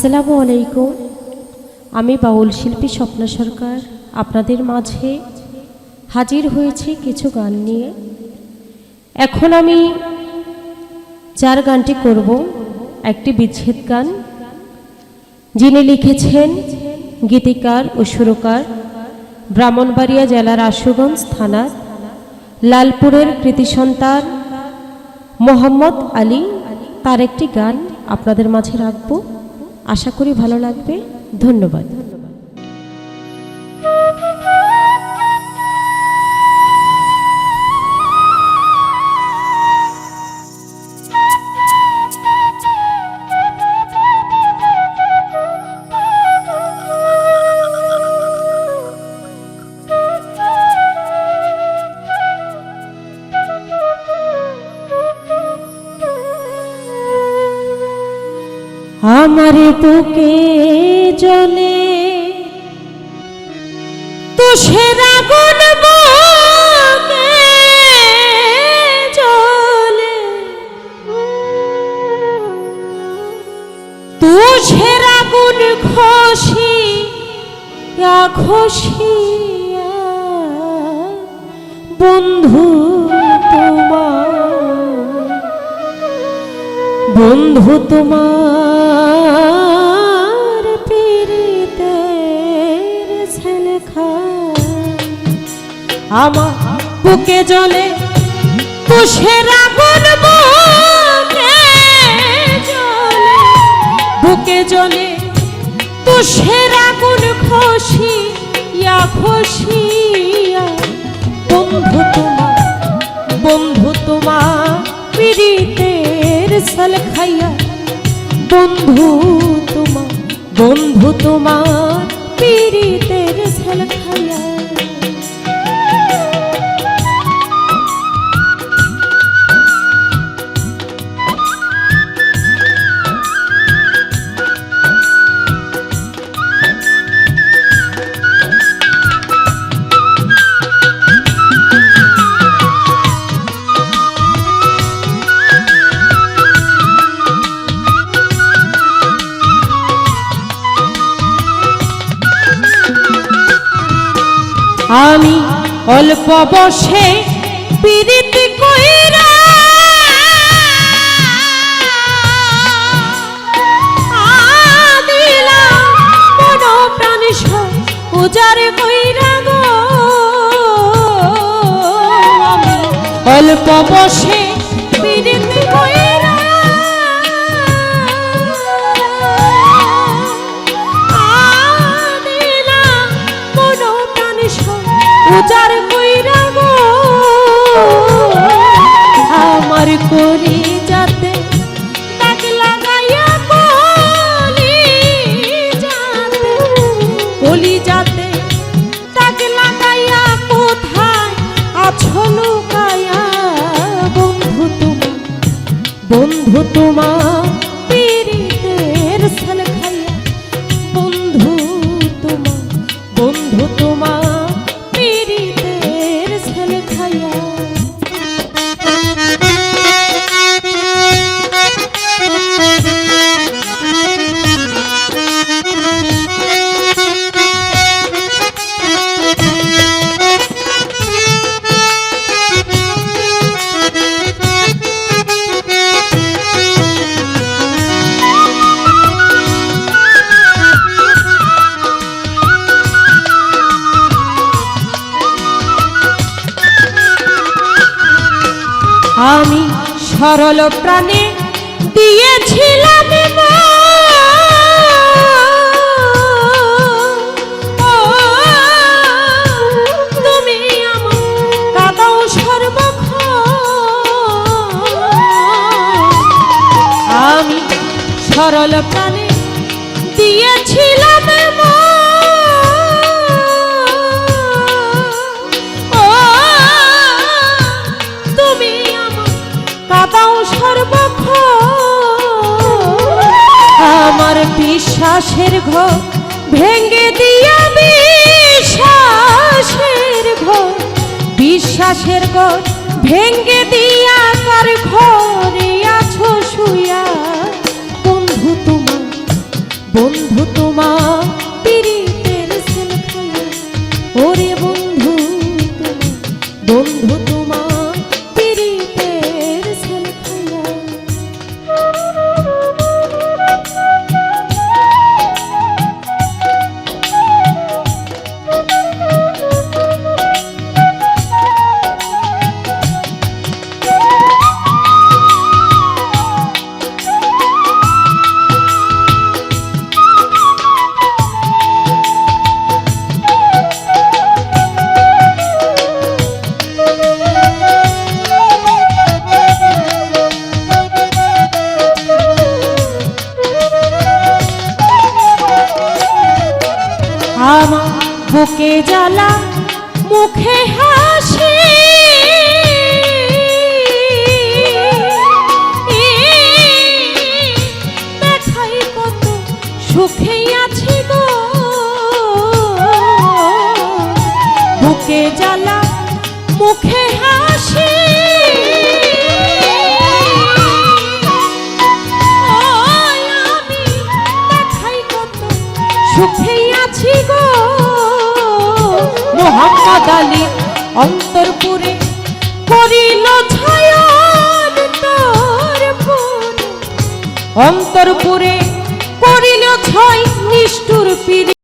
আসসালামু আলাইকুম। আমি বাউল শিল্পী স্বপ্না সরকার আপনাদের মাঝে হাজির হয়েছি কিছু গান নিয়ে। এখন আমি যার গানটি করব একটি বিচ্ছেদ গান, যিনি লিখেছেন গীতিকার ও সুরকার ব্রাহ্মণবাড়িয়া জেলার আশুগঞ্জ থানার লালপুরের কৃতি সন্তান মোহাম্মদ আলী। তার একটি গান আপনাদের মাঝে রাখবো, আশা করি ভালো লাগবে। ধন্যবাদ। আমার বুকে জ্বলে তুষের আগুন, বুকে জ্বলে তুষের আগুন, খসিয়া খসিয়া বন্ধু তোমার পীড়িতের ছেলেখা। আমার বুকে জ্বলে তুষের আগুন, বুকে জ্বলে তুষের আগুন, খসিয়া খসিয়া বন্ধু তোমার পীড়িতের ছেলে খাইয়া বন্ধু তোমার পীড়িতের ছেলে খাইয়া। আমি অল্প বসে পীড়িতি কইরা দিলাম মন প্রাণ উজাড় কইরা গো। আমি অল্প বসে পীড়িতি কইরা উজাড় কইরা গো। আমার করি যাতে দাগ লাগাইয়া কলি যাতে দাগ লাগাইয়া কোথায় আছো লুকাইয়া বন্ধু তোমার পীড়িতের ছেলে খাইয়া বন্ধু তোমার পীড়িতের ছেলে খাইয়া। আমি সরল প্রাণে দিয়েছিলাম তুমি আমার কাদাও সর্বক্ষণ। আমি সরল প্রাণে দিয়েছিলাম আমার বিশ্বাসের ঘর ভেঙে দিয়া বিশ্বাসের ঘর ভেঙে দিয়া কার ঘরে আছো শুয়া বন্ধু তোমার পীড়িতের সেল খাইয়া, ওরে বন্ধু বন্ধু তোমার পীড়িতের সেল খাইয়া। আমার বুকে জ্বালা মুখে হাসি, দেখাই কত সুখে আছি গো। বুকে জ্বালা মুখে হাসি, আমি দেখাই কত সুখে আছি গো। মোহাম্মদ আলী অন্তরপুরে করিল ছায়ান অন্তরপুরে করিল ছয় নিষ্ঠুর পীড়িত।